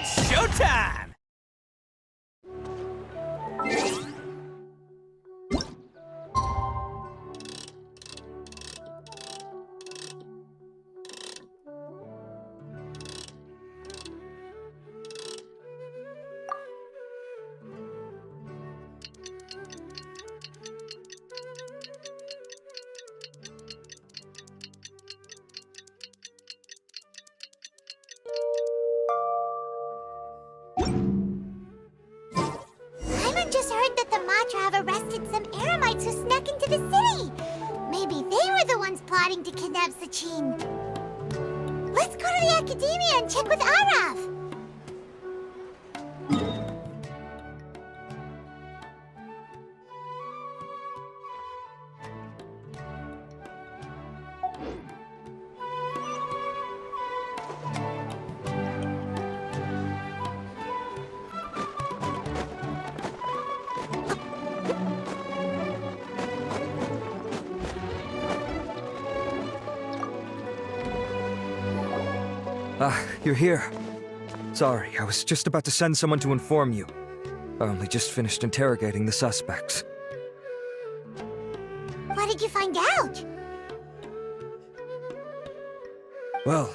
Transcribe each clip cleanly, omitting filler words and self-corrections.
It's showtime! Just heard that the Matra have arrested some Eremites who snuck into the city. Maybe they were the ones plotting to kidnap Sachin. Let's go to the Academia and check with Arav. You're here. Sorry, I was just about to send someone to inform you. I only just finished interrogating the suspects. What did you find out? Well,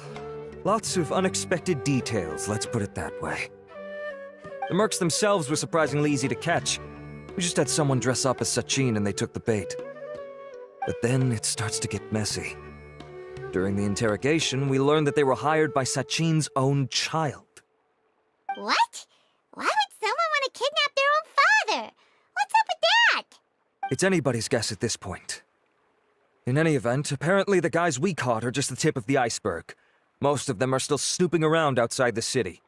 lots of unexpected details, let's put it that way. The mercs themselves were surprisingly easy to catch. We just had someone dress up as Sachin and they took the bait. But then it starts to get messy. During the interrogation, we learned that they were hired by Sachin's own child. What? Why would someone want to kidnap their own father? What's up with that? It's anybody's guess at this point. In any event, apparently the guys we caught are just the tip of the iceberg. Most of them are still snooping around outside the city.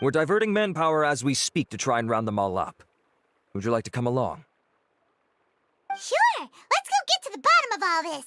We're diverting manpower as we speak to try and round them all up. Would you like to come along? Sure! Let's go get to the bottom of all this!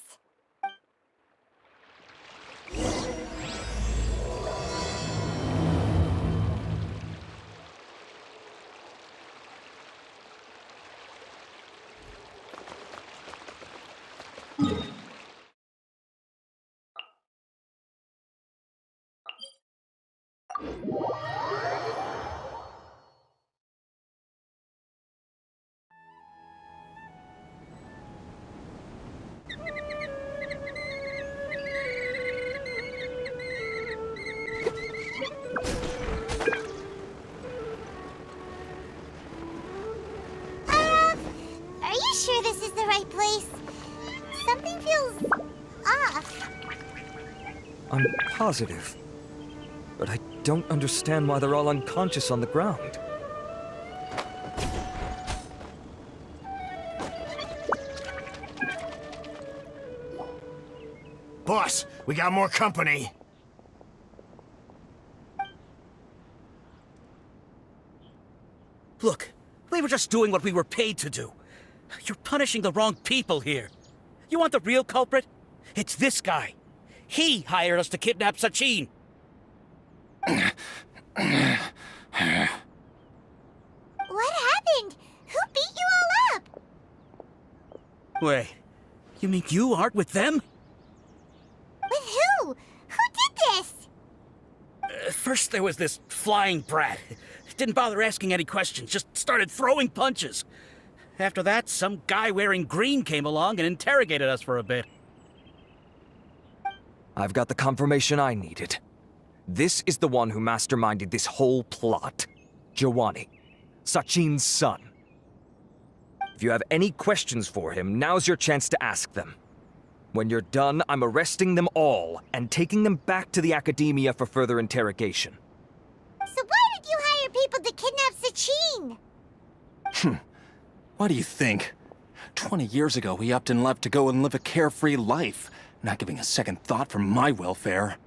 Sure this is the right place? Something feels off. I'm positive. But I don't understand why they're all unconscious on the ground. Boss, we got more company. Look, we were just doing what we were paid to do. You're punishing the wrong people here. You want the real culprit? It's this guy. He hired us to kidnap Sachin. What happened? Who beat you all up? Wait, you mean you aren't with them? With who? Who did this? First there was this flying brat. Didn't bother asking any questions, just started throwing punches. After that, some guy wearing green came along and interrogated us for a bit. I've got the confirmation I needed. This is the one who masterminded this whole plot. Giovanni, Sachin's son. If you have any questions for him, now's your chance to ask them. When you're done, I'm arresting them all and taking them back to the Academia for further interrogation. So why did you hire people to kidnap Sachin? What do you think? 20 years ago, he upped and left to go and live a carefree life, not giving a second thought for my welfare.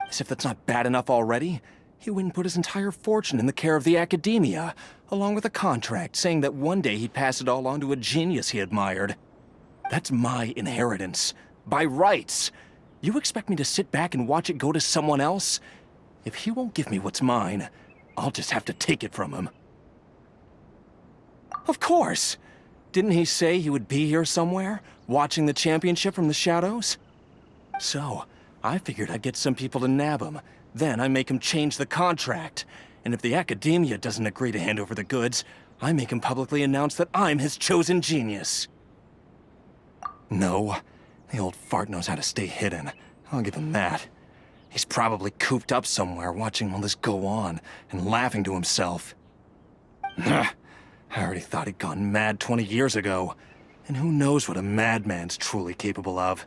As if that's not bad enough already, he went and put his entire fortune in the care of the Academia, along with a contract saying that one day he'd pass it all on to a genius he admired. That's my inheritance, by rights. You expect me to sit back and watch it go to someone else? If he won't give me what's mine, I'll just have to take it from him. Of course! Didn't he say he would be here somewhere, watching the championship from the shadows? So, I figured I'd get some people to nab him, Then I make him change the contract. And if the Academia doesn't agree to hand over the goods, I make him publicly announce that I'm his chosen genius. No, the old fart knows how to stay hidden. I'll give him that. He's probably cooped up somewhere watching all this go on and laughing to himself. I already thought he'd gone mad 20 years ago. And who knows what a madman's truly capable of.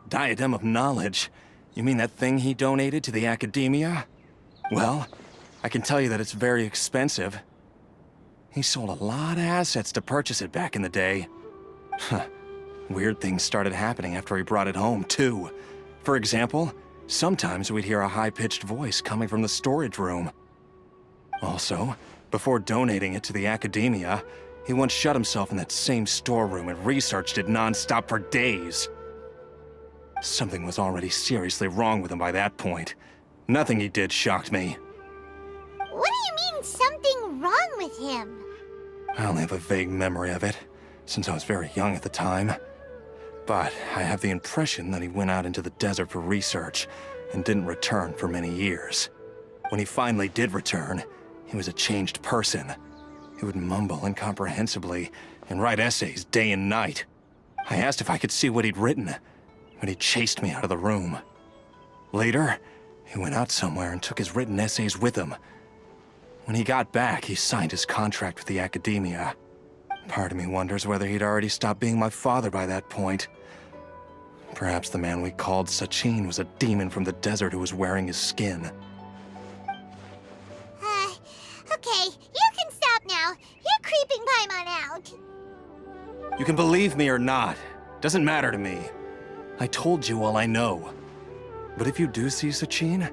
Diadem of Knowledge? You mean that thing he donated to the Academia? Well, I can tell you that it's very expensive. He sold a lot of assets to purchase it back in the day. Weird things started happening after he brought it home, too. For example, sometimes we'd hear a high-pitched voice coming from the storage room. Also, before donating it to the Academia, he once shut himself in that same storeroom and researched it non-stop for days. Something was already seriously wrong with him by that point. Nothing he did shocked me. What do you mean, something wrong with him? I only have a vague memory of it, since I was very young at the time. But I have the impression that he went out into the desert for research and didn't return for many years. When he finally did return, he was a changed person. He would mumble incomprehensibly and write essays day and night. I asked if I could see what he'd written, but he chased me out of the room. Later, he went out somewhere and took his written essays with him. When he got back, he signed his contract with the Academia. Part of me wonders whether he'd already stopped being my father by that point. Perhaps the man we called Sachin was a demon from the desert who was wearing his skin. Okay, you can stop now. You're creeping Paimon out. You can believe me or not. Doesn't matter to me. I told you all I know. But if you do see Sachin,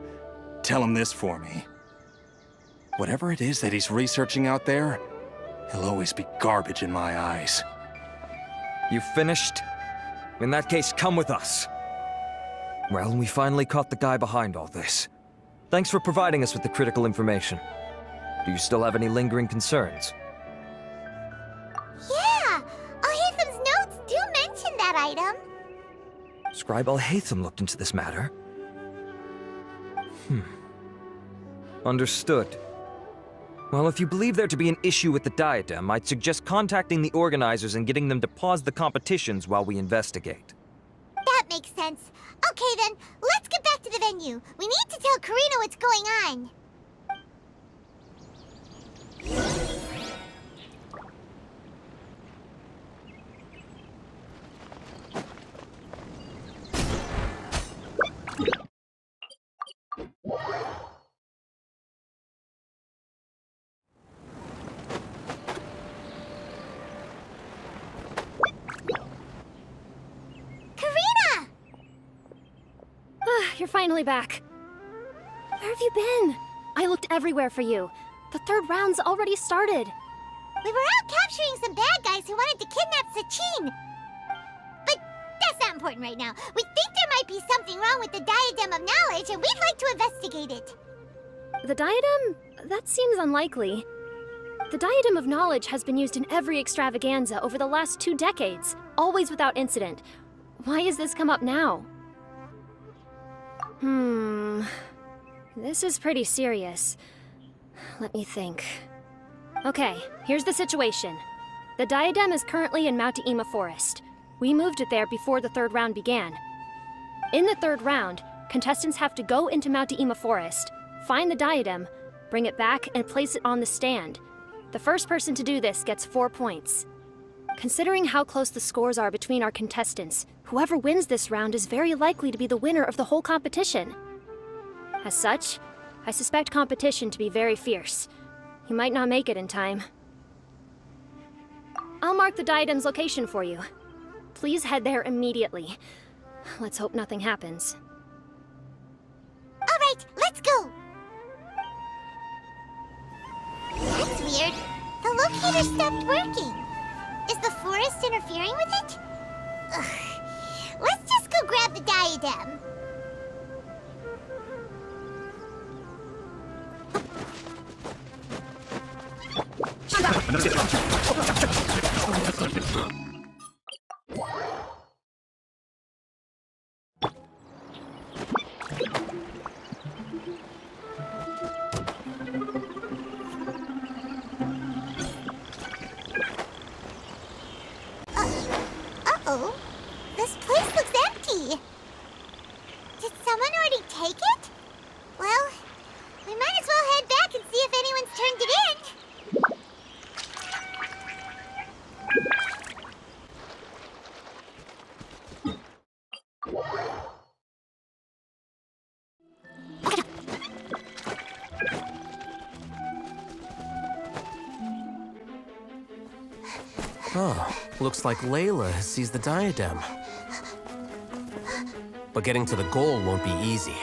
tell him this for me. Whatever it is that he's researching out there, he'll always be garbage in my eyes. You finished? In that case, come with us. Well, we finally caught the guy behind all this. Thanks for providing us with the critical information. Do you still have any lingering concerns? Yeah, Al-Haytham's notes do mention that item. Scribe Al-Haytham looked into this matter. Understood. Well, if you believe there to be an issue with the diadem, I'd suggest contacting the organizers and getting them to pause the competitions while we investigate. That makes sense. Okay then, let's get back to the venue. We need to tell Karina what's going on. Karina! You're finally back. Where have you been? I looked everywhere for you. The third round's already started. We were out capturing some bad guys who wanted to kidnap Sachin. But that's not important right now. We think there might be something wrong with the Diadem of Knowledge, and we'd like to investigate it. The diadem? That seems unlikely. The Diadem of Knowledge has been used in every extravaganza over the last 2 decades, always without incident. Why has this come up now? This is pretty serious. Let me think. Okay, here's the situation. The diadem is currently in Mount Ima Forest. We moved it there before the third round began. In the third round, contestants have to go into Mount Ima Forest, find the diadem, bring it back, and place it on the stand. The first person to do this gets 4 points. Considering how close the scores are between our contestants, whoever wins this round is very likely to be the winner of the whole competition. As such, I suspect competition to be very fierce. You might not make it in time. I'll mark the diadem's location for you. Please head there immediately. Let's hope nothing happens. All right, let's go. That's weird. The locator stopped working. Is the forest interfering with it? Ugh. Let's just go grab the diadem. take it? Well, we might as well head back and see if anyone's turned it in. Oh, looks like Layla has seized the diadem. But getting to the goal won't be easy.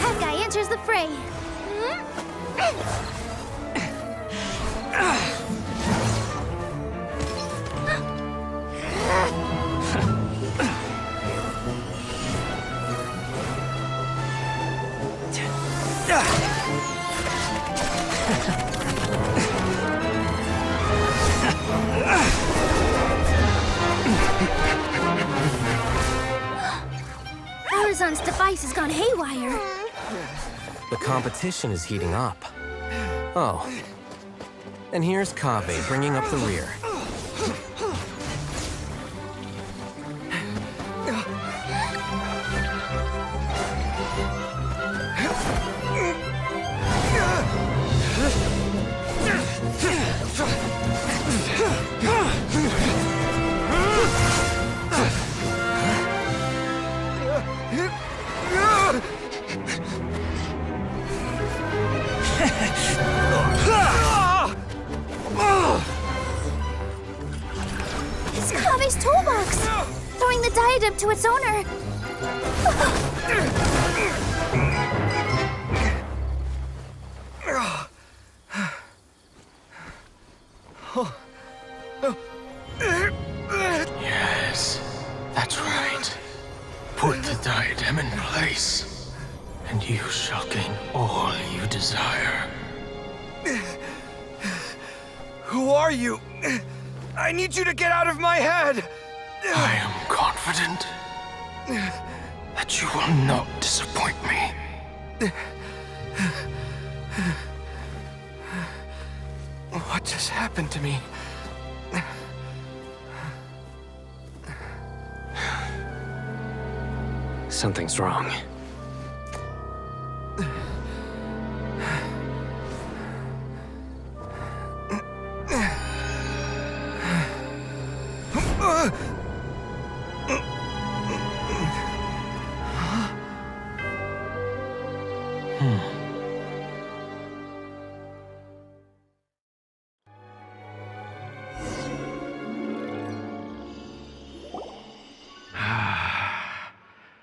That guy enters the fray. Arizon's device has gone haywire. The competition is heating up. Oh. And here's Kaveh bringing up the rear. It's Kaveh's toolbox! Throwing the diadem to its owner! Yes, that's right. Put the diadem in place, and you shall gain all you desire. Who are you? I need you to get out of my head! I am confident that you will not disappoint me. What just happened to me? Something's wrong.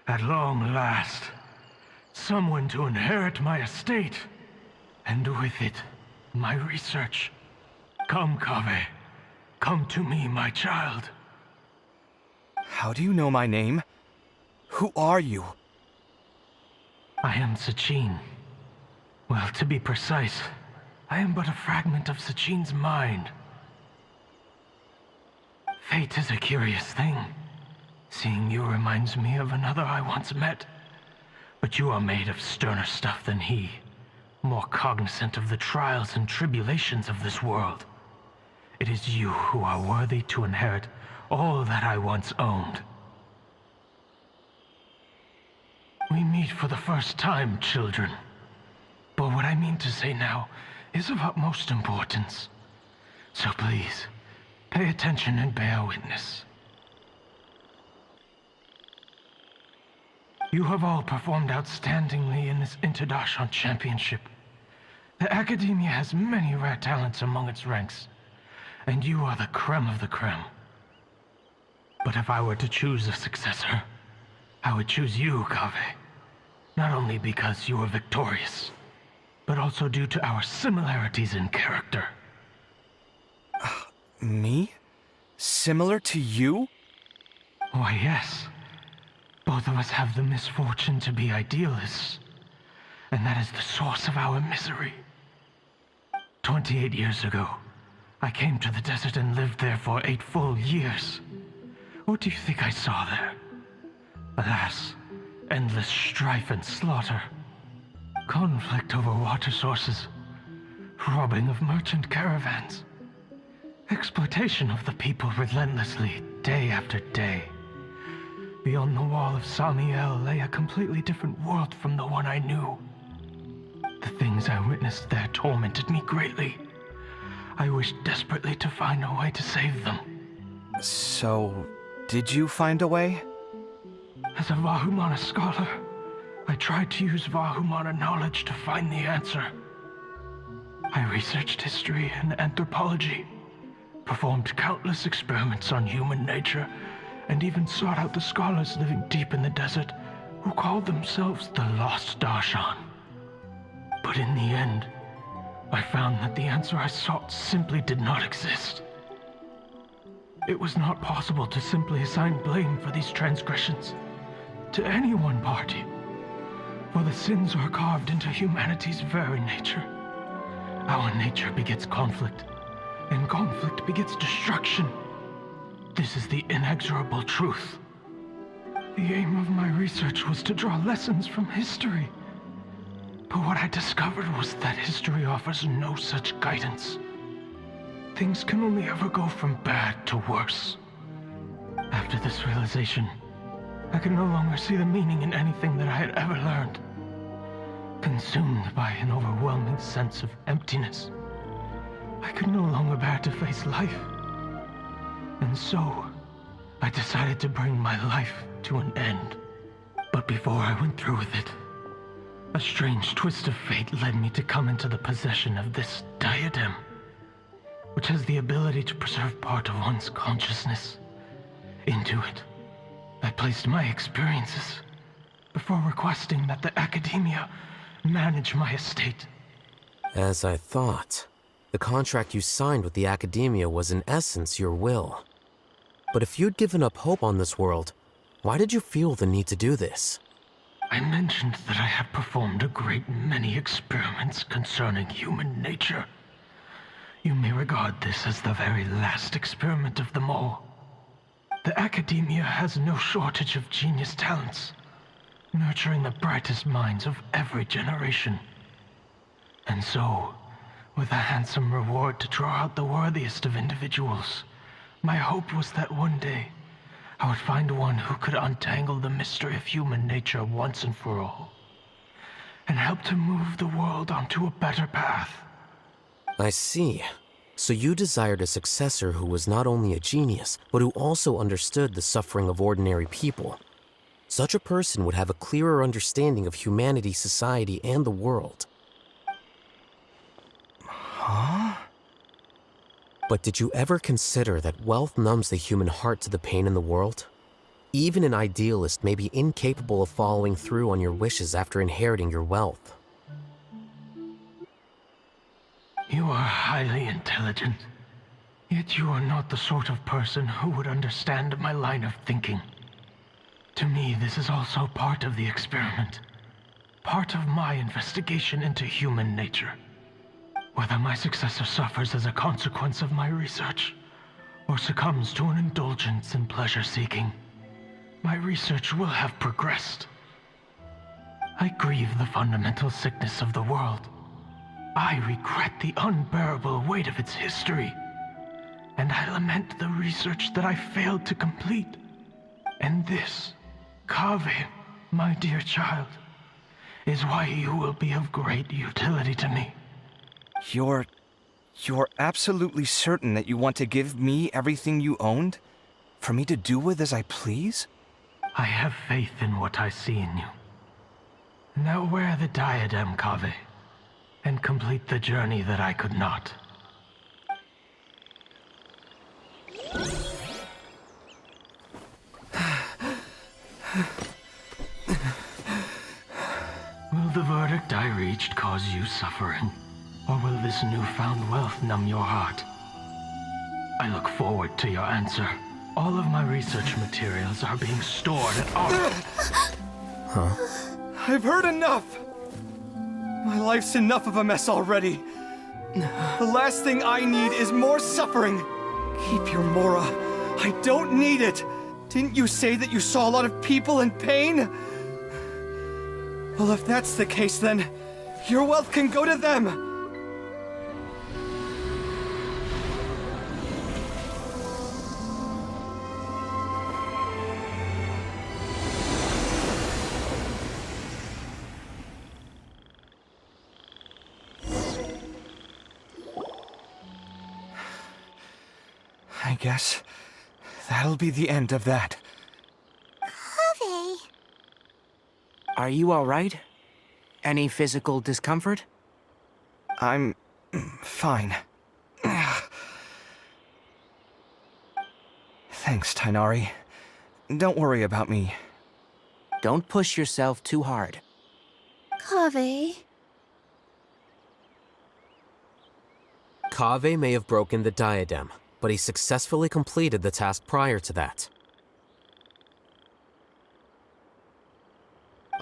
At long last, someone to inherit my estate, and with it, my research. Come, Kaveh. Come to me, my child. How do you know my name? Who are you? I am Sachin. Well, to be precise, I am but a fragment of Sachin's mind. Fate is a curious thing. Seeing you reminds me of another I once met. But you are made of sterner stuff than he, more cognizant of the trials and tribulations of this world. It is you who are worthy to inherit all that I once owned. We meet for the first time, children. But what I mean to say now is of utmost importance. So please, pay attention and bear witness. You have all performed outstandingly in this Interdashant Championship. The Academia has many rare talents among its ranks, and you are the creme of the creme. But if I were to choose a successor, I would choose you, Kaveh. Not only because you were victorious, but also due to our similarities in character. Me? Similar to you? Why, yes. Both of us have the misfortune to be idealists, and that is the source of our misery. 28 years ago, I came to the desert and lived there for 8 full years. What do you think I saw there? Alas, endless strife and slaughter. Conflict over water sources. robbing of merchant caravans, exploitation of the people relentlessly, day after day. Beyond the wall of Samiel lay a completely different world from the one I knew. The things I witnessed there tormented me greatly. I wished desperately to find a way to save them. So, did you find a way? As a Vahumana scholar, I tried to use Vahumana knowledge to find the answer. I researched history and anthropology, performed countless experiments on human nature, and even sought out the scholars living deep in the desert who called themselves the Lost Darshan. But in the end, I found that the answer I sought simply did not exist. It was not possible to simply assign blame for these transgressions to any one party, for the sins are carved into humanity's very nature. Our nature begets conflict, and conflict begets destruction. This is the inexorable truth. The aim of my research was to draw lessons from history. But what I discovered was that history offers no such guidance. Things can only ever go from bad to worse. After this realization, I could no longer see the meaning in anything that I had ever learned. Consumed by an overwhelming sense of emptiness, I could no longer bear to face life. And so, I decided to bring my life to an end. But before I went through with it, a strange twist of fate led me to come into the possession of this diadem, which has the ability to preserve part of one's consciousness. Into it, I placed my experiences before requesting that the academia manage my estate. As I thought, the contract you signed with the academia was in essence your will. But if you'd given up hope on this world, why did you feel the need to do this? I mentioned that I had performed a great many experiments concerning human nature. You may regard this as the very last experiment of them all. The academia has no shortage of genius talents, nurturing the brightest minds of every generation. And so, with a handsome reward to draw out the worthiest of individuals, my hope was that one day, I would find one who could untangle the mystery of human nature once and for all, and help to move the world onto a better path. I see. So you desired a successor who was not only a genius, but who also understood the suffering of ordinary people. Such a person would have a clearer understanding of humanity, society, and the world. Huh? But did you ever consider that wealth numbs the human heart to the pain in the world? Even an idealist may be incapable of following through on your wishes after inheriting your wealth. You are highly intelligent, yet you are not the sort of person who would understand my line of thinking. To me, this is also part of the experiment, part of my investigation into human nature. Whether my successor suffers as a consequence of my research, or succumbs to an indulgence in pleasure-seeking, my research will have progressed. I grieve the fundamental sickness of the world. I regret the unbearable weight of its history, and I lament the research that I failed to complete. And this, Kaveh, my dear child, is why you will be of great utility to me. You're absolutely certain that you want to give me everything you owned? For me to do with as I please? I have faith in what I see in you. Now wear the diadem, Kaveh, and complete the journey that I could not. Will the verdict I reached cause you suffering? Or will this newfound wealth numb your heart? I look forward to your answer. All of my research materials are being stored at our... I've heard enough! My life's enough of a mess already. The last thing I need is more suffering. Keep your Mora. I don't need it. Didn't you say that you saw a lot of people in pain? Well, if that's the case, then your wealth can go to them. I guess that'll be the end of that. Kaveh. Are you alright? Any physical discomfort? I'm fine. Thanks, Tainari. Don't worry about me. Don't push yourself too hard. Kaveh. Kaveh may have broken the diadem, but he successfully completed the task prior to that.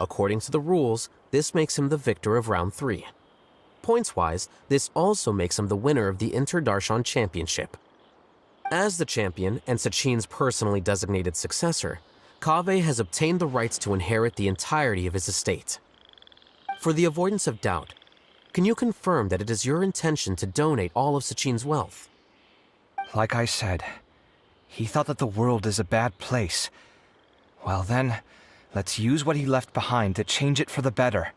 According to the rules, this makes him the victor of round 3. Points-wise, this also makes him the winner of the Interdarshan Championship. As the champion and Sachin's personally designated successor, Kaveh has obtained the rights to inherit the entirety of his estate. For the avoidance of doubt, can you confirm that it is your intention to donate all of Sachin's wealth? Like I said, he thought that the world is a bad place. Well then, let's use what he left behind to change it for the better.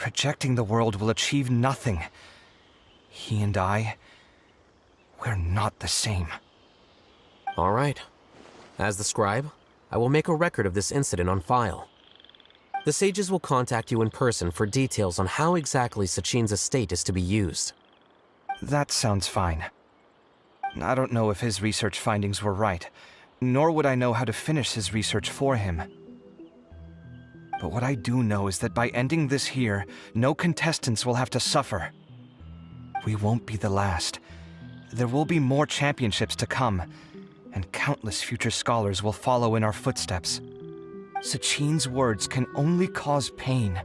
Rejecting the world will achieve nothing. He and I, we're not the same. All right. As the scribe, I will make a record of this incident on file. The sages will contact you in person for details on how exactly Sachin's estate is to be used. That sounds fine. I don't know if his research findings were right, nor would I know how to finish his research for him. But what I do know is that by ending this here, no contestants will have to suffer. We won't be the last. There will be more championships to come, and countless future scholars will follow in our footsteps. Sachin's words can only cause pain,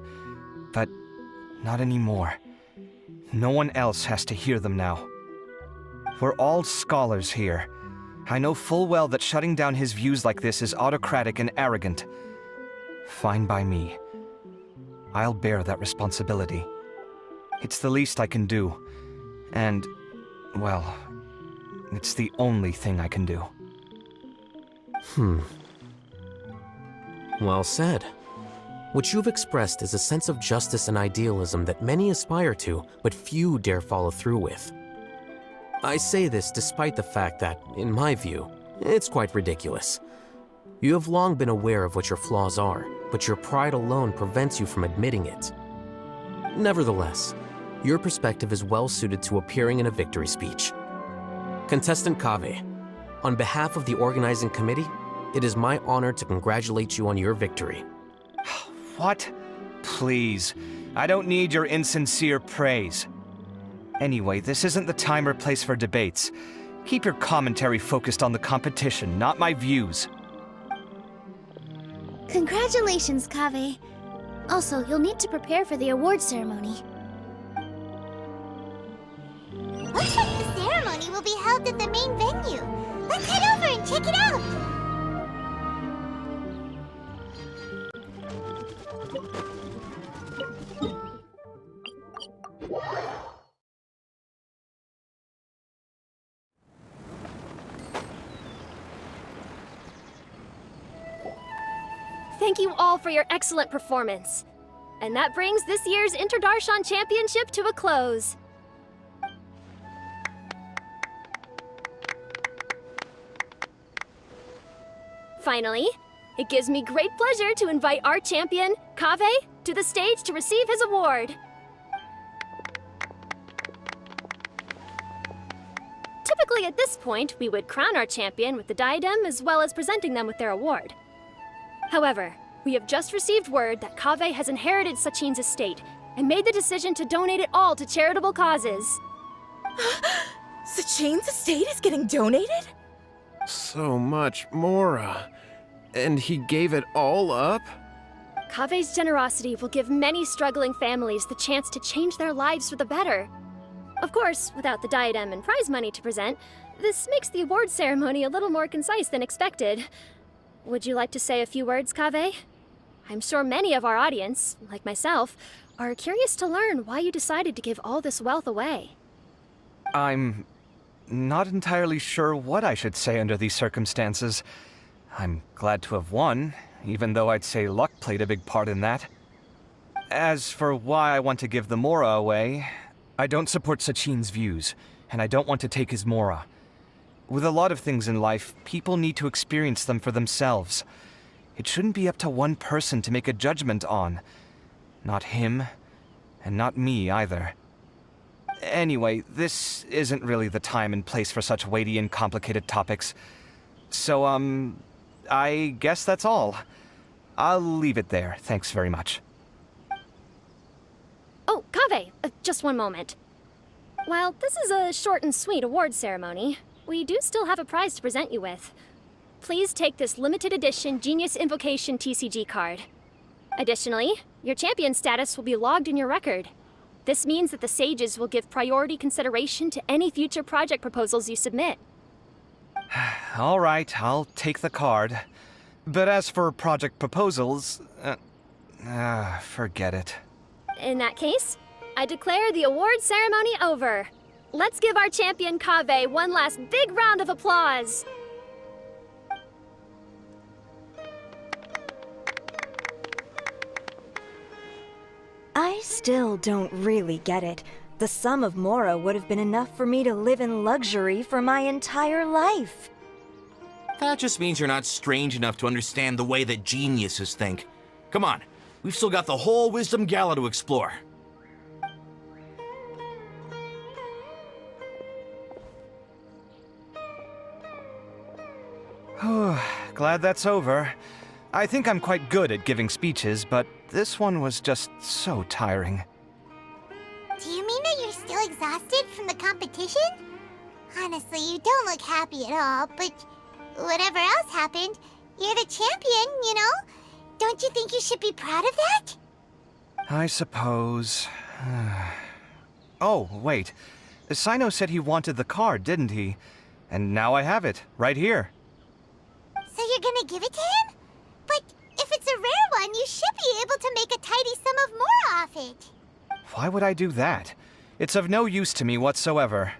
but not anymore. No one else has to hear them now. We're all scholars here. I know full well that shutting down his views like this is autocratic and arrogant. Fine by me. I'll bear that responsibility. It's the least I can do. And, well, it's the only thing I can do. Well said. What you've expressed is a sense of justice and idealism that many aspire to, but few dare follow through with. I say this despite the fact that, in my view, it's quite ridiculous. You have long been aware of what your flaws are, but your pride alone prevents you from admitting it. Nevertheless, your perspective is well suited to appearing in a victory speech. Contestant Kaveh, on behalf of the organizing committee, it is my honor to congratulate you on your victory. What? Please. I don't need your insincere praise. Anyway, this isn't the time or place for debates. Keep your commentary focused on the competition, not my views. Congratulations, Kaveh. Also, you'll need to prepare for the award ceremony. Looks like the ceremony will be held at the main venue. Let's head over and check it out! Thank you all for your excellent performance. And that brings this year's Interdarshan Championship to a close. Finally, it gives me great pleasure to invite our champion, Kaveh, to the stage to receive his award. Typically at this point, we would crown our champion with the diadem as well as presenting them with their award. However, we have just received word that Kaveh has inherited Sachin's estate and made the decision to donate it all to charitable causes. Sachin's estate is getting donated? So much, Mora. And he gave it all up? Kaveh's generosity will give many struggling families the chance to change their lives for the better. Of course, without the diadem and prize money to present, this makes the award ceremony a little more concise than expected. Would you like to say a few words, Kaveh? I'm sure many of our audience, like myself, are curious to learn why you decided to give all this wealth away. I'm not entirely sure what I should say under these circumstances. I'm glad to have won, even though I'd say luck played a big part in that. As for why I want to give the Mora away, I don't support Sachin's views, and I don't want to take his Mora. With a lot of things in life, people need to experience them for themselves. It shouldn't be up to one person to make a judgment on. Not him, and not me either. Anyway, this isn't really the time and place for such weighty and complicated topics. So, I guess that's all. I'll leave it there. Thanks very much. Oh, Kaveh, just one moment. While this is a short and sweet award ceremony, we do still have a prize to present you with. Please take this limited edition Genius Invocation TCG card. Additionally, your champion status will be logged in your record. This means that the Sages will give priority consideration to any future project proposals you submit. All right, I'll take the card. But as for project proposals, forget it. In that case, I declare the award ceremony over. Let's give our champion Kaveh one last big round of applause. I still don't really get it. The sum of Mora would have been enough for me to live in luxury for my entire life. That just means you're not strange enough to understand the way that geniuses think. Come on, we've still got the whole Wisdom Gala to explore. Glad that's over. I think I'm quite good at giving speeches, but this one was just so tiring. Do you mean that you're still exhausted from the competition? Honestly, you don't look happy at all, but whatever else happened, you're the champion, you know? Don't you think you should be proud of that? I suppose. Oh, wait. Sino said he wanted the card, didn't he? And now I have it, right here. So you're gonna give it to him? But if it's a rare one, you should be able to make a tidy sum of more off it. Why would I do that? It's of no use to me whatsoever.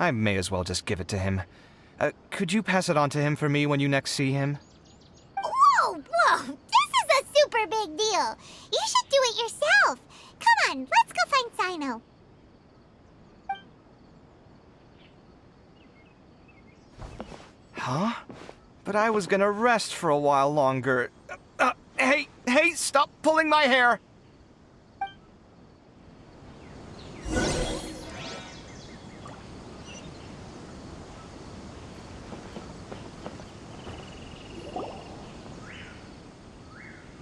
I may as well just give it to him. Could you pass it on to him for me when you next see him? Whoa, whoa! This is a super big deal! You should do it yourself! Come on, let's go find Sino. Huh? But I was gonna rest for a while longer. Hey, stop pulling my hair!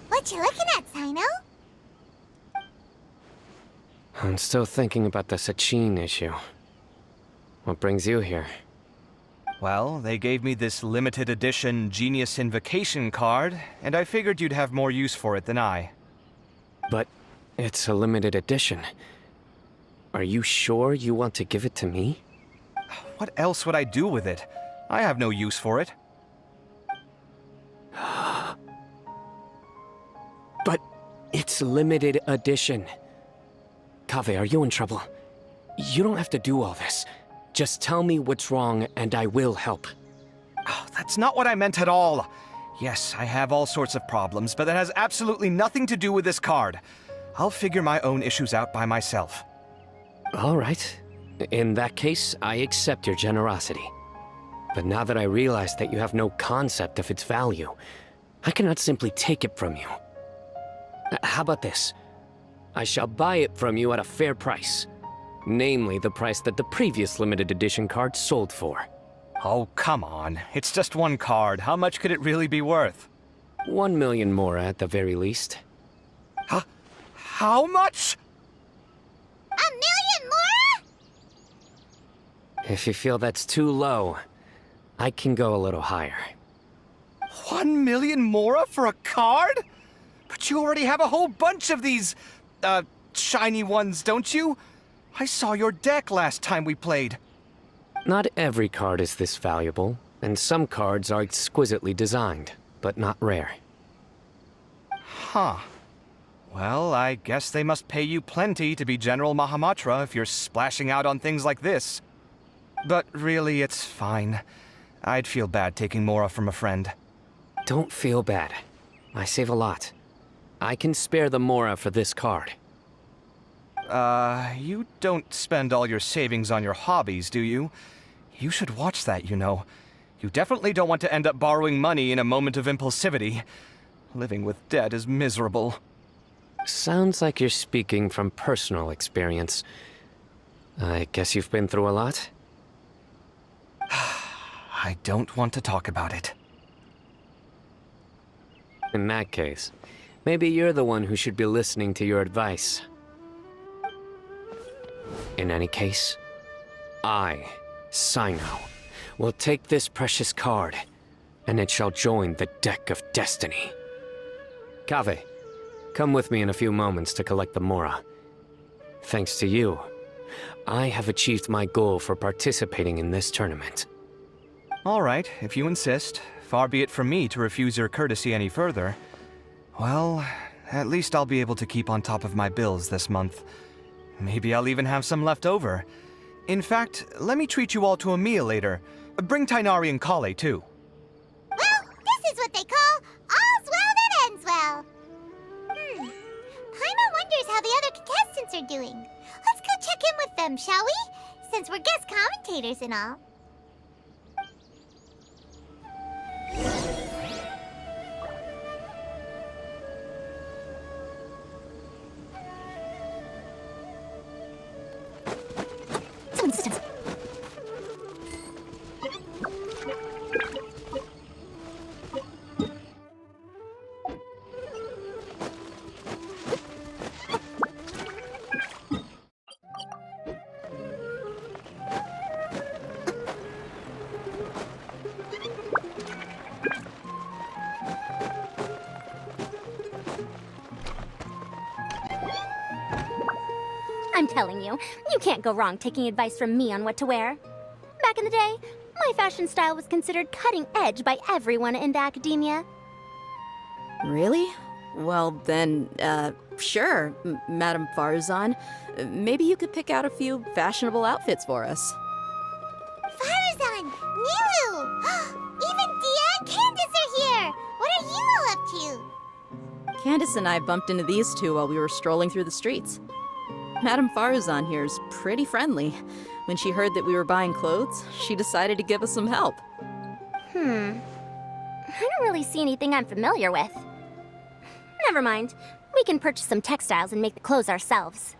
What you looking at, Sino? I'm still thinking about the Sachin issue. What brings you here? Well, they gave me this limited edition Genius Invocation card, and I figured you'd have more use for it than I. But it's a limited edition. Are you sure you want to give it to me? What else would I do with it? I have no use for it. But it's limited edition. Kaveh, are you in trouble? You don't have to do all this. Just tell me what's wrong and I will help. Oh, that's not what I meant at all. Yes, I have all sorts of problems, but that has absolutely nothing to do with this card. I'll figure my own issues out by myself. All right. In that case, I accept your generosity. But now that I realize that you have no concept of its value, I cannot simply take it from you. How about this? I shall buy it from you at a fair price. Namely, the price that the previous limited edition card sold for. Oh, come on. It's just one card. How much could it really be worth? 1 million more at the very least. Huh? How much? 1 million more? If you feel that's too low, I can go a little higher. 1 million mora for a card? But you already have a whole bunch of these, shiny ones, don't you? I saw your deck last time we played. Not every card is this valuable, and some cards are exquisitely designed, but not rare. Huh. Well, I guess they must pay you plenty to be General Mahamatra if you're splashing out on things like this. But really, it's fine. I'd feel bad taking Mora from a friend. Don't feel bad. I save a lot. I can spare the Mora for this card. You don't spend all your savings on your hobbies, do you? You should watch that, you know. You definitely don't want to end up borrowing money in a moment of impulsivity. Living with debt is miserable. Sounds like you're speaking from personal experience. I guess you've been through a lot? I don't want to talk about it. In that case, maybe you're the one who should be listening to your advice. In any case, I, Sino, will take this precious card, and it shall join the deck of destiny. Kaveh, come with me in a few moments to collect the Mora. Thanks to you, I have achieved my goal for participating in this tournament. All right, if you insist. Far be it from me to refuse your courtesy any further. Well, at least I'll be able to keep on top of my bills this month. Maybe I'll even have some left over. In fact, let me treat you all to a meal later. Bring Tainari and Kale, too. Well, this is what they call all's well that ends well. Paimon wonders how the other contestants are doing. Let's go check in with them, shall we? Since we're guest commentators and all. I'm telling you, you can't go wrong taking advice from me on what to wear. Back in the day, my fashion style was considered cutting edge by everyone in the academia. Really? Well then, sure, Madame Farzan. Maybe you could pick out a few fashionable outfits for us. Farzan! Nilu! Even Dia and Candace are here! What are you all up to? Candace and I bumped into these two while we were strolling through the streets. Madame Farzan here's pretty friendly. When she heard that we were buying clothes, she decided to give us some help. I don't really see anything I'm familiar with. Never mind. We can purchase some textiles and make the clothes ourselves.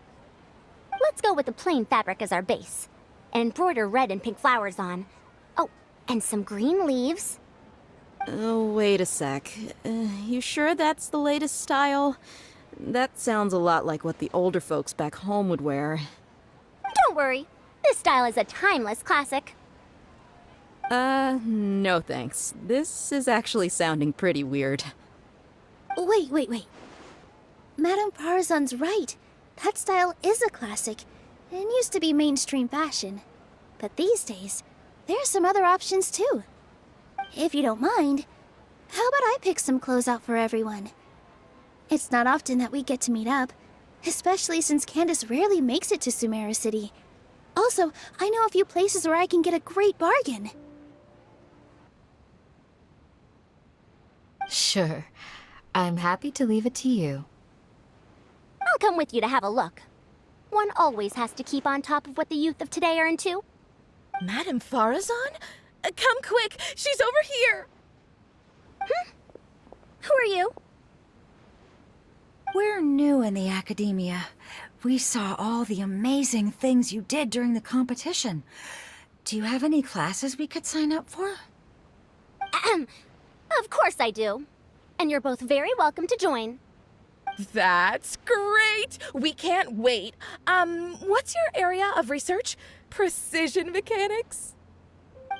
Let's go with the plain fabric as our base, and embroider red and pink flowers on. Oh, and some green leaves. Oh, wait a sec. You sure that's the latest style? That sounds a lot like what the older folks back home would wear. Don't worry. This style is a timeless classic. No thanks. This is actually sounding pretty weird. Wait. Madame Farzan's right. That style is a classic, and used to be mainstream fashion. But these days, there's some other options too. If you don't mind, how about I pick some clothes out for everyone? It's not often that we get to meet up, especially since Candace rarely makes it to Sumeru City. Also, I know a few places where I can get a great bargain. Sure. I'm happy to leave it to you. I'll come with you to have a look. One always has to keep on top of what the youth of today are into. Madame Farazan? Come quick! She's over here! Who are you? We're new in the academia. We saw all the amazing things you did during the competition. Do you have any classes we could sign up for? Of course I do. And you're both very welcome to join. That's great! We can't wait. What's your area of research? Precision mechanics?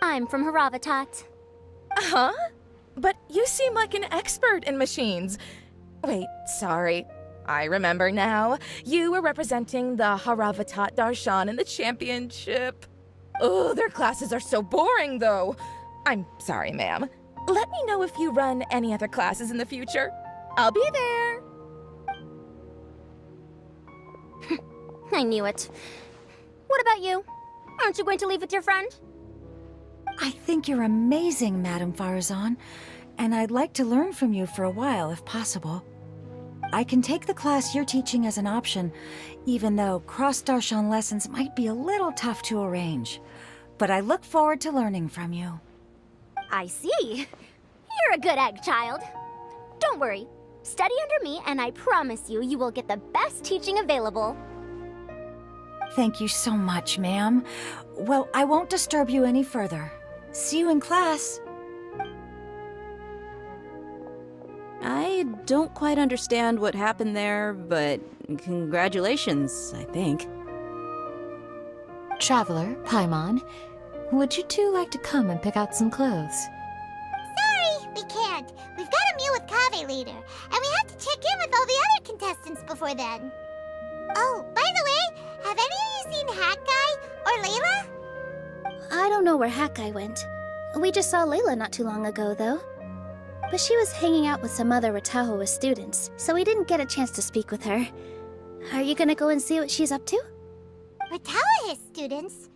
I'm from Haravatat. Huh? But you seem like an expert in machines. Wait, sorry. I remember now. You were representing the Haravatat Darshan in the championship. Oh, their classes are so boring, though. I'm sorry, ma'am. Let me know if you run any other classes in the future. I'll be there. I knew it. What about you? Aren't you going to leave with your friend? I think you're amazing, Madame Farazan, and I'd like to learn from you for a while, if possible. I can take the class you're teaching as an option, even though cross-Darshan lessons might be a little tough to arrange. but I look forward to learning from you. I see. You're a good egg, child. Don't worry. Study under me, and I promise you, you will get the best teaching available. Thank you so much, ma'am. Well, I won't disturb you any further. See you in class. I don't quite understand what happened there, but congratulations, I think. Traveler, Paimon, would you two like to come and pick out some clothes? Sorry, we can't. We've got a meal with Kaveh later, and we have to check in with all the other contestants before then. Oh, by the way, have any of you seen Hat Guy or Layla? I don't know where Hat Guy went. We just saw Layla not too long ago, though. But she was hanging out with some other Ratahoa students, so we didn't get a chance to speak with her. Are you gonna go and see what she's up to? Ratahoa students?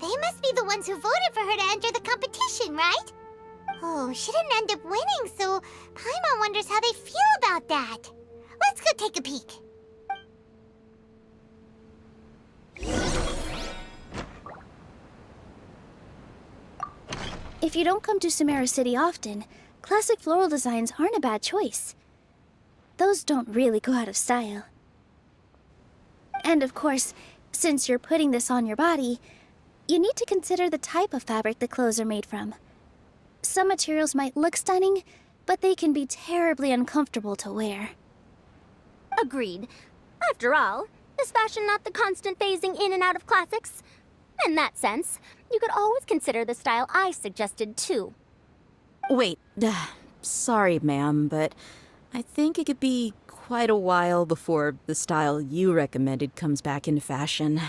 They must be the ones who voted for her to enter the competition, right? Oh, she didn't end up winning, so Paimon wonders how they feel about that. Let's go take a peek. If you don't come to Sumeru City often, classic floral designs aren't a bad choice. Those don't really go out of style. And of course, since you're putting this on your body, you need to consider the type of fabric the clothes are made from. Some materials might look stunning, but they can be terribly uncomfortable to wear. Agreed. After all, is fashion not the constant phasing in and out of classics? In that sense, you could always consider the style I suggested too. Wait, sorry, ma'am, but I think it could be quite a while before the style you recommended comes back into fashion.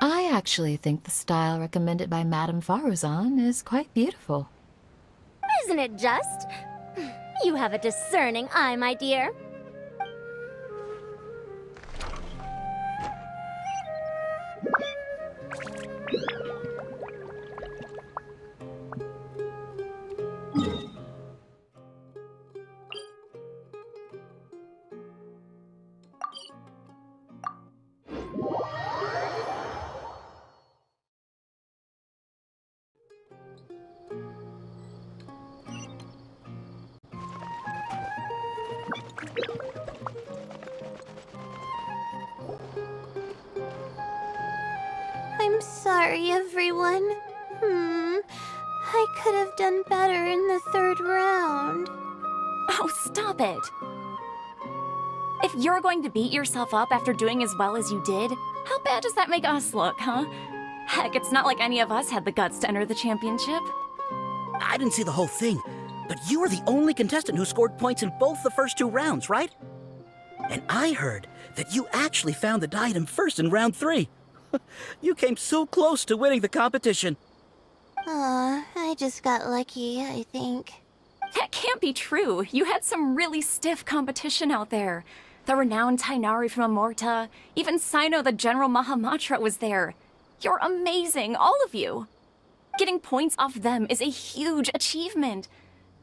I actually think the style recommended by Madame Faruzan is quite beautiful. Isn't it just? You have a discerning eye, my dear. I'm sorry, everyone. I could have done better in the third round. Oh, stop it! If you're going to beat yourself up after doing as well as you did, how bad does that make us look, huh? Heck, it's not like any of us had the guts to enter the championship. I didn't see the whole thing, but you were the only contestant who scored points in both the first 2 rounds, right? And I heard that you actually found the diadem first in round 3. You came so close to winning the competition. Aw, I just got lucky, I think. That can't be true. You had some really stiff competition out there. The renowned Tainari from Amorta, even Sino the General Mahamatra was there. You're amazing, all of you. Getting points off them is a huge achievement.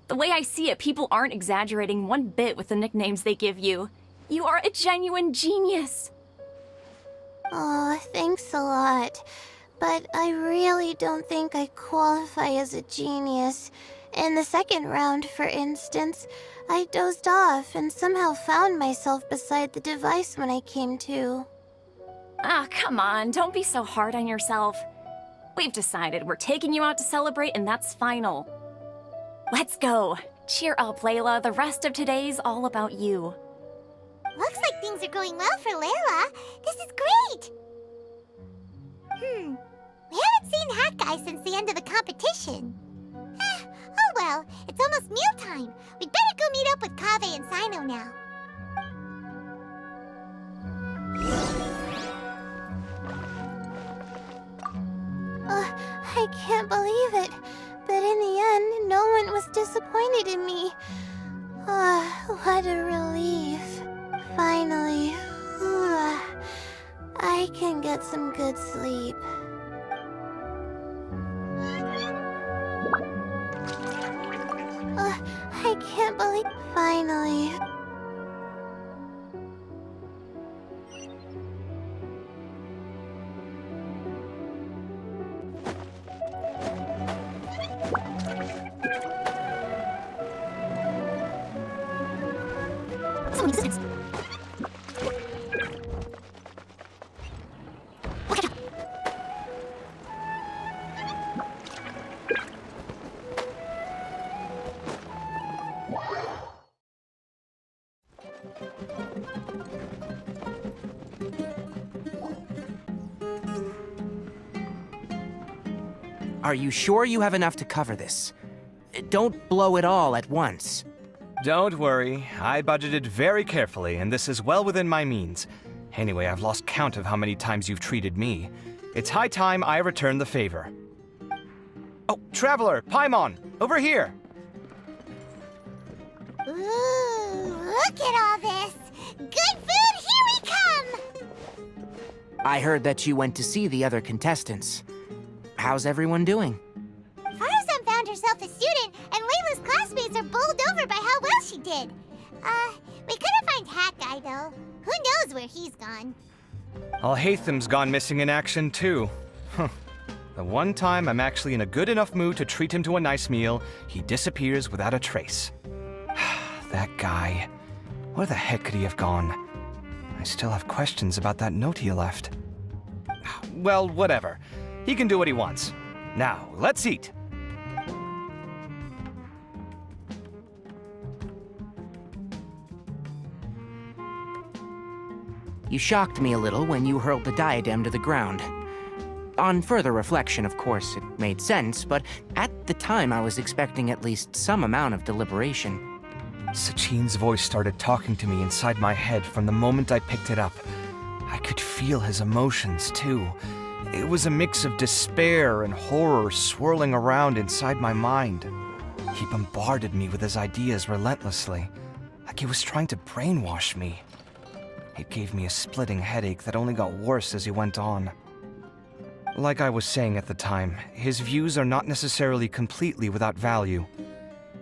The way I see it, people aren't exaggerating one bit with the nicknames they give you. You are a genuine genius. Aw, thanks a lot. But I really don't think I qualify as a genius. In the second round, for instance, I dozed off and somehow found myself beside the device when I came to. Ah, come on, don't be so hard on yourself. We've decided we're taking you out to celebrate, and that's final. Let's go. Cheer up, Layla. The rest of today's all about you. Looks like things are going well for Layla. This is great! We haven't seen Hat Guy since the end of the competition. Oh well, it's almost mealtime. We'd better go meet up with Kaveh and Sino now. I can't believe it. But in the end, no one was disappointed in me. What a relief. Finally. I can get some good sleep. I can't believe... Finally. Are you sure you have enough to cover this? Don't blow it all at once. Don't worry, I budgeted very carefully, and this is well within my means. Anyway, I've lost count of how many times you've treated me. It's high time I return the favor. Oh, Traveler, Paimon, over here! Ooh, look at all this! Good food, here we come! I heard that you went to see the other contestants. How's everyone doing? Farzan found herself a student, and Layla's classmates are bowled over by how well she did. We couldn't find Hat Guy, though. Who knows where he's gone? Al-Haytham's gone missing in action, too. Huh. The one time I'm actually in a good enough mood to treat him to a nice meal, he disappears without a trace. That guy. Where the heck could he have gone? I still have questions about that note he left. Well, whatever. He can do what he wants. Now, let's eat. You shocked me a little when you hurled the diadem to the ground. On further reflection, of course, it made sense, but at the time I was expecting at least some amount of deliberation. Sachin's voice started talking to me inside my head from the moment I picked it up. I could feel his emotions, too. It was a mix of despair and horror swirling around inside my mind. He bombarded me with his ideas relentlessly, like he was trying to brainwash me. It gave me a splitting headache that only got worse as he went on. Like I was saying at the time, his views are not necessarily completely without value.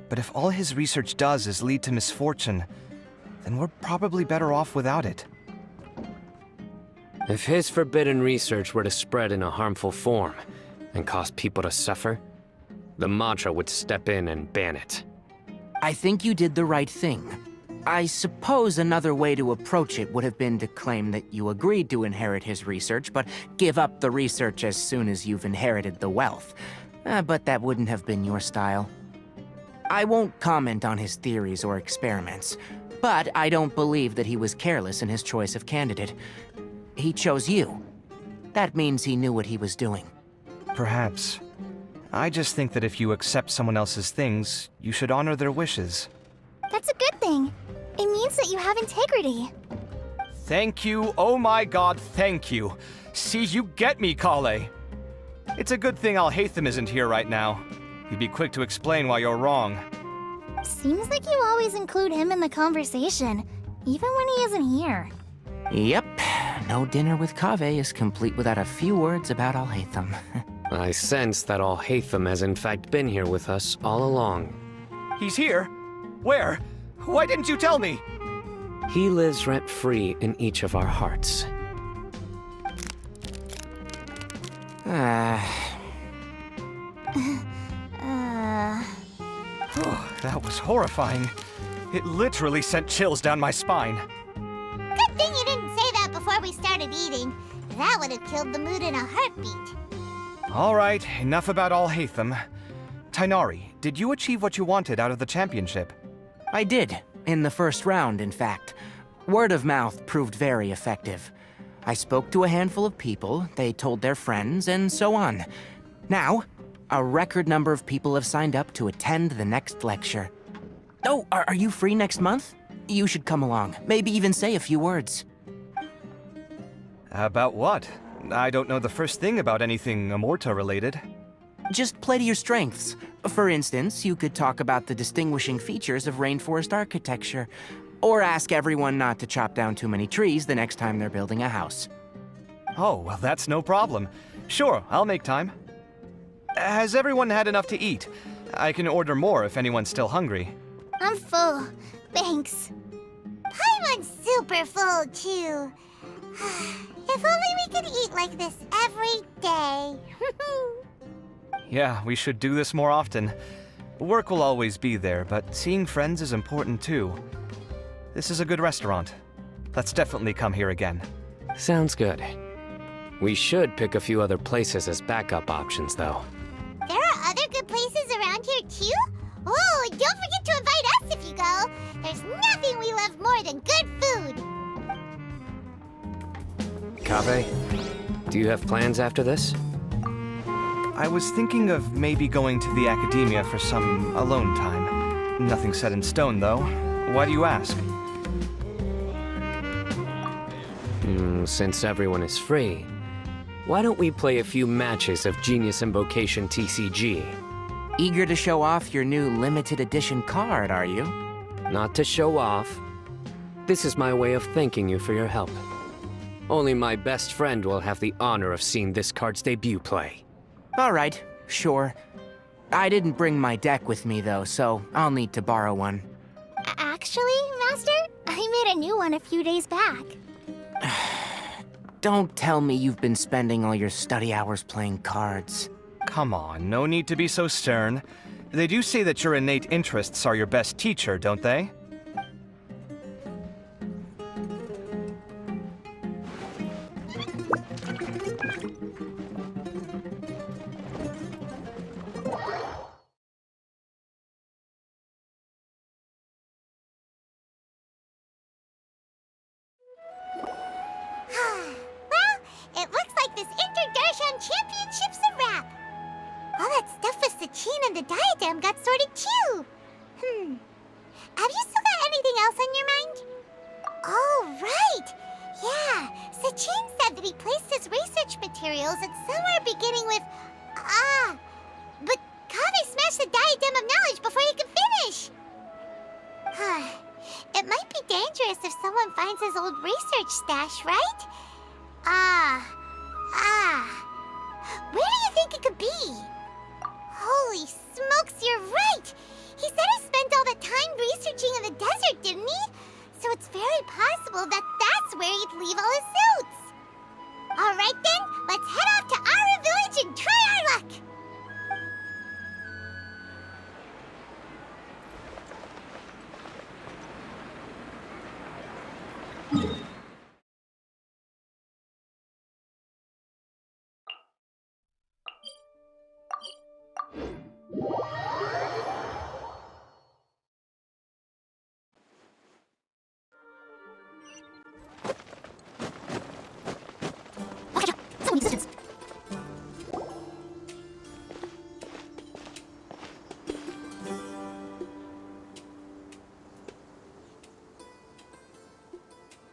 But if all his research does is lead to misfortune, then we're probably better off without it. If his forbidden research were to spread in a harmful form and cause people to suffer, the Matra would step in and ban it. I think you did the right thing. I suppose another way to approach it would have been to claim that you agreed to inherit his research, but give up the research as soon as you've inherited the wealth. But that wouldn't have been your style. I won't comment on his theories or experiments, but I don't believe that he was careless in his choice of candidate. He chose you. That means he knew what he was doing. Perhaps. I just think that if you accept someone else's things, you should honor their wishes. That's a good thing. It means that you have integrity. Thank you, oh my god, thank you. See, you get me, Kale. It's a good thing Al-Haytham isn't here right now. He'd be quick to explain why you're wrong. Seems like you always include him in the conversation, even when he isn't here. Yep. No dinner with Kaveh is complete without a few words about Al-Haytham. I sense that Al-Haytham has in fact been here with us all along. He's here? Where? Why didn't you tell me? He lives rent-free in each of our hearts. Oh, that was horrifying. It literally sent chills down my spine. Good thing you didn't say that before we started eating. That would have killed the mood in a heartbeat. All right, enough about Al-Haytham. Tainari, did you achieve what you wanted out of the championship? I did. In the first round, in fact. Word of mouth proved very effective. I spoke to a handful of people, they told their friends, and so on. Now, a record number of people have signed up to attend the next lecture. Oh, are you free next month? You should come along. Maybe even say a few words. About what? I don't know the first thing about anything Amorta-related. Just play to your strengths. For instance, you could talk about the distinguishing features of rainforest architecture, or ask everyone not to chop down too many trees the next time they're building a house. Oh, well, that's no problem. Sure, I'll make time. Has everyone had enough to eat? I can order more if anyone's still hungry. I'm full. Thanks. Paimon's super full, too. If only we could eat like this every day. Yeah, we should do this more often. Work will always be there, but seeing friends is important too. This is a good restaurant. Let's definitely come here again. Sounds good. We should pick a few other places as backup options, though. There are other good places around here, too? Oh, and don't forget to invite us if you go. There's nothing we love more than good food. Kaveh, do you have plans after this? I was thinking of maybe going to the academia for some alone time. Nothing set in stone, though. Why do you ask? Since everyone is free, why don't we play a few matches of Genius Invocation TCG? Eager to show off your new limited edition card, are you? Not to show off. This is my way of thanking you for your help. Only my best friend will have the honor of seeing this card's debut play. All right, sure. I didn't bring my deck with me, though, so I'll need to borrow one. Actually, Master, I made a new one a few days back. Don't tell me you've been spending all your study hours playing cards. Come on, no need to be so stern. They do say that your innate interests are your best teacher, don't they? It looks like this Inter-Darshan Championship's a wrap. All that stuff with Sachin and the diadem got sorted too. Have you still got anything else on your mind? Oh, right. Yeah, Sachin said that he placed his research materials at somewhere beginning with but Kaveh smashed the diadem of knowledge before he could finish. It might be dangerous if someone finds his old research stash, right? Where do you think it could be? Holy smokes, you're right! He said he spent all the time researching in the desert, didn't he? So it's very possible that that's where he'd leave all his suits. Alright then, let's head off to Ara Village and try our luck!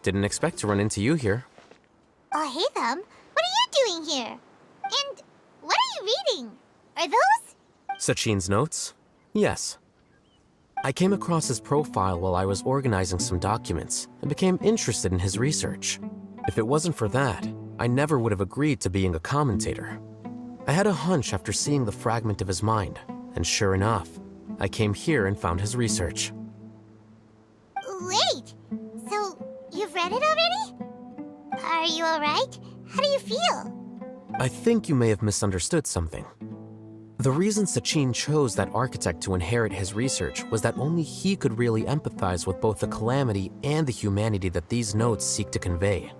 Didn't expect to run into you here. Oh, hey, Thumb. What are you doing here? And what are you reading? Are those? Sachin's notes? Yes. I came across his profile while I was organizing some documents and became interested in his research. If it wasn't for that, I never would have agreed to being a commentator. I had a hunch after seeing the fragment of his mind, and sure enough, I came here and found his research. Wait, so you've read it already? Are you alright? How do you feel? I think you may have misunderstood something. The reason Sachin chose that architect to inherit his research was that only he could really empathize with both the calamity and the humanity that these notes seek to convey.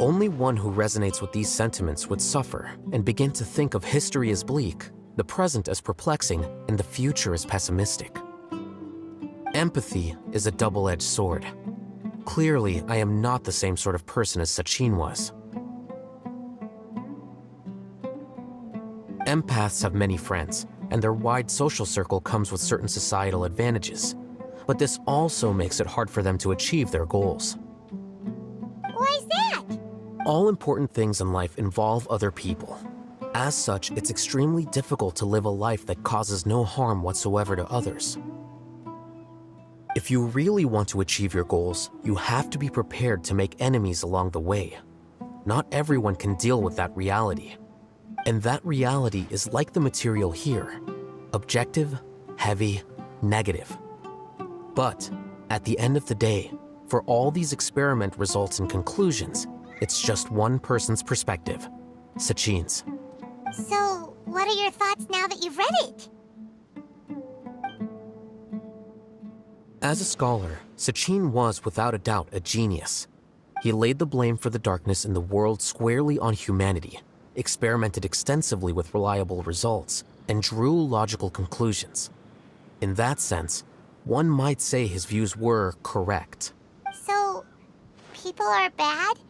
Only one who resonates with these sentiments would suffer and begin to think of history as bleak, the present as perplexing, and the future as pessimistic. Empathy is a double-edged sword. Clearly, I am not the same sort of person as Sachin was. Empaths have many friends, and their wide social circle comes with certain societal advantages. But this also makes it hard for them to achieve their goals. Why is that? All important things in life involve other people. As such, it's extremely difficult to live a life that causes no harm whatsoever to others. If you really want to achieve your goals, you have to be prepared to make enemies along the way. Not everyone can deal with that reality. And that reality is like the material here: objective, heavy, negative. But at the end of the day, for all these experiment results and conclusions, it's just one person's perspective, Sachin's. So, what are your thoughts now that you've read it? As a scholar, Sachin was without a doubt a genius. He laid the blame for the darkness in the world squarely on humanity, experimented extensively with reliable results, and drew logical conclusions. In that sense, one might say his views were correct. So, people are bad?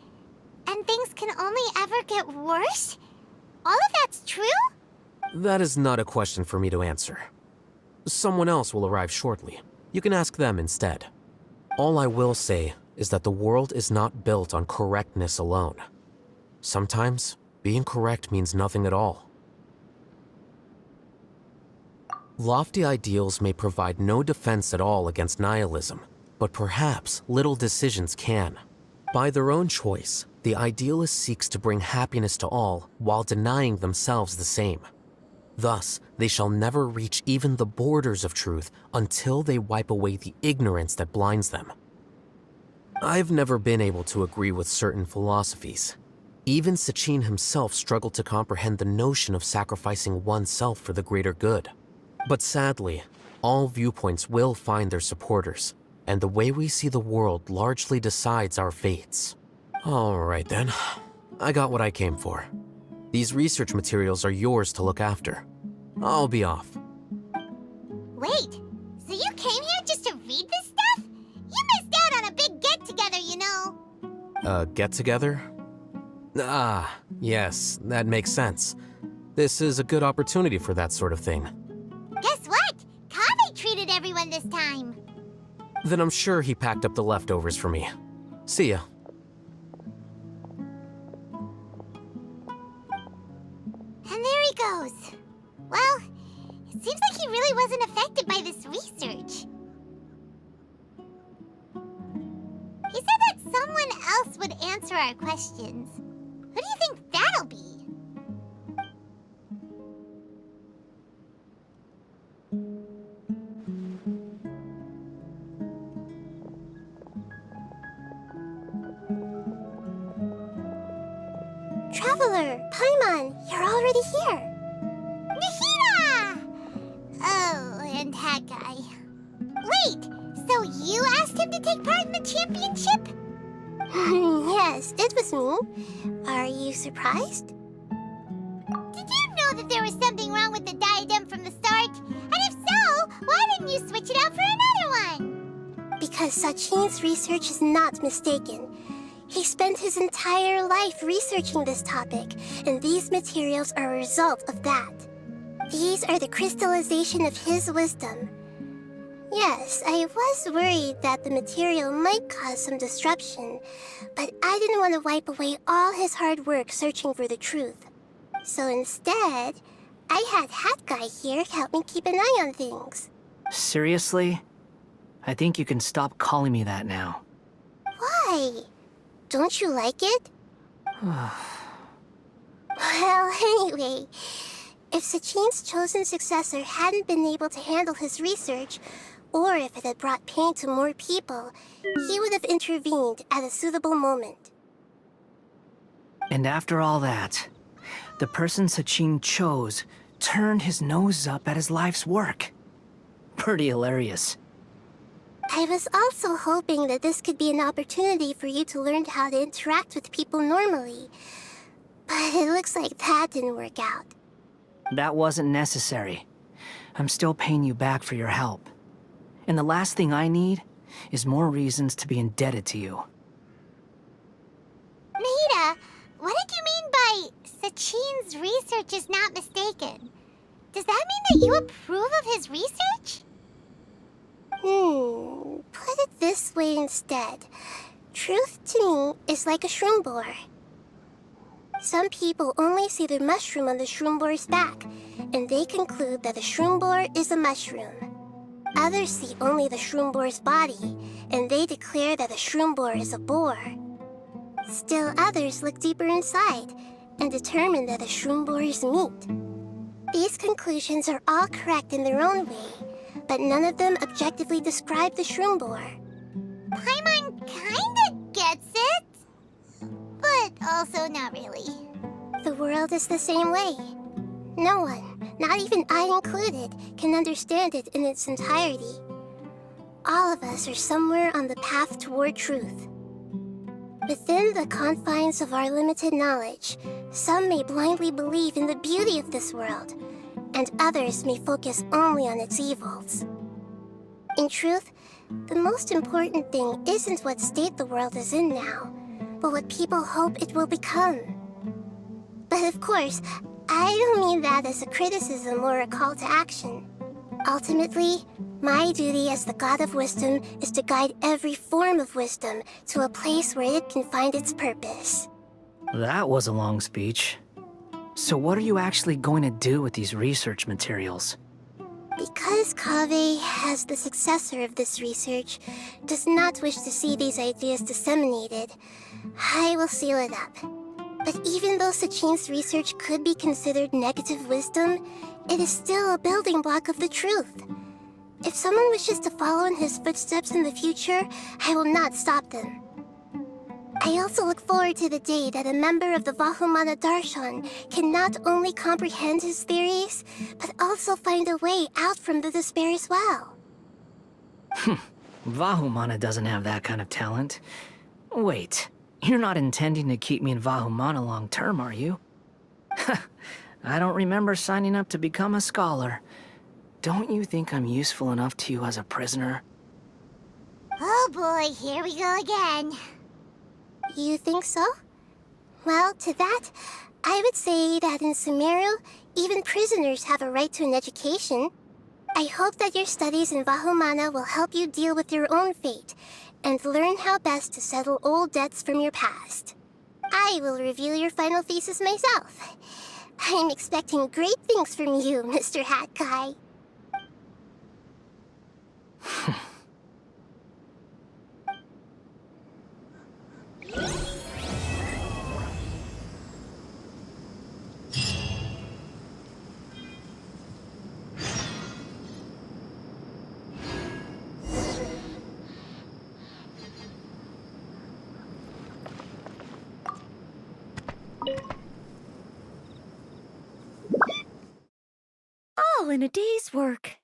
And things can only ever get worse? All of that's true? That is not a question for me to answer. Someone else will arrive shortly. You can ask them instead. All I will say is that the world is not built on correctness alone. Sometimes, being correct means nothing at all. Lofty ideals may provide no defense at all against nihilism, but perhaps little decisions can. By their own choice, the idealist seeks to bring happiness to all while denying themselves the same. Thus, they shall never reach even the borders of truth until they wipe away the ignorance that blinds them. I've never been able to agree with certain philosophies. Even Sachin himself struggled to comprehend the notion of sacrificing oneself for the greater good. But sadly, all viewpoints will find their supporters, and the way we see the world largely decides our fates. All right then, I got what I came for. These research materials are yours to look after. I'll be off. Wait, so you came here just to read this stuff? You missed out on a big get-together, you know. Get-together? Ah, yes, that makes sense. This is a good opportunity for that sort of thing. Guess what? Kaveh treated everyone this time. Then I'm sure he packed up the leftovers for me. See ya. And there he goes. Well, it seems like he really wasn't affected by this research. He said that someone else would answer our questions. Who do you think that'll be? Traveler, Paimon, you're already here. Nahida! Oh, and that guy. Wait, so you asked him to take part in the championship? Yes, it was me. Are you surprised? Did you know that there was something wrong with the diadem from the start? And if so, why didn't you switch it out for another one? Because Sachin's research is not mistaken. He spent his entire life researching this topic, and these materials are a result of that. These are the crystallization of his wisdom. Yes, I was worried that the material might cause some disruption, but I didn't want to wipe away all his hard work searching for the truth. So instead, I had Hat Guy here help me keep an eye on things. Seriously? I think you can stop calling me that now. Why? Don't you like it? Well, anyway, if Sachin's chosen successor hadn't been able to handle his research, or if it had brought pain to more people, he would have intervened at a suitable moment. And after all that, the person Sachin chose turned his nose up at his life's work. Pretty hilarious. I was also hoping that this could be an opportunity for you to learn how to interact with people normally. But it looks like that didn't work out. That wasn't necessary. I'm still paying you back for your help. And the last thing I need is more reasons to be indebted to you. Nahida, what did you mean by Sachin's research is not mistaken? Does that mean that you approve of his research? Put it this way instead. Truth to me is like a shroom boar. Some people only see the mushroom on the shroom boar's back, and they conclude that the shroom boar is a mushroom. Others see only the shroom boar's body, and they declare that the shroom boar is a boar. Still others look deeper inside, and determine that the shroom boar is meat. These conclusions are all correct in their own way, but none of them objectively describe the shroom boar. Paimon kinda gets it, but also not really. The world is the same way. No one, not even I included, can understand it in its entirety. all of us are somewhere on the path toward truth. Within the confines of our limited knowledge, some may blindly believe in the beauty of this world, and others may focus only on its evils. In truth, the most important thing isn't what state the world is in now, but what people hope it will become. But of course, I don't mean that as a criticism or a call to action. Ultimately, my duty as the God of Wisdom is to guide every form of wisdom to a place where it can find its purpose. That was a long speech. So what are you actually going to do with these research materials? Because Kaveh, as the successor of this research, does not wish to see these ideas disseminated, I will seal it up. But even though Sachin's research could be considered negative wisdom, it is still a building block of the truth. If someone wishes to follow in his footsteps in the future, I will not stop them. I also look forward to the day that a member of the Vahumana Darshan can not only comprehend his theories, but also find a way out from the despair as well. Vahumana doesn't have that kind of talent. Wait, you're not intending to keep me in Vahumana long term, are you? I don't remember signing up to become a scholar. Don't you think I'm useful enough to you as a prisoner? Oh boy, here we go again. You think so? Well, to that, I would say that in Sumeru, even prisoners have a right to an education. I hope that your studies in Vahumana will help you deal with your own fate, and learn how best to settle old debts from your past. I will review your final thesis myself. I'm expecting great things from you, Mr. Hat Guy. All in a day's work.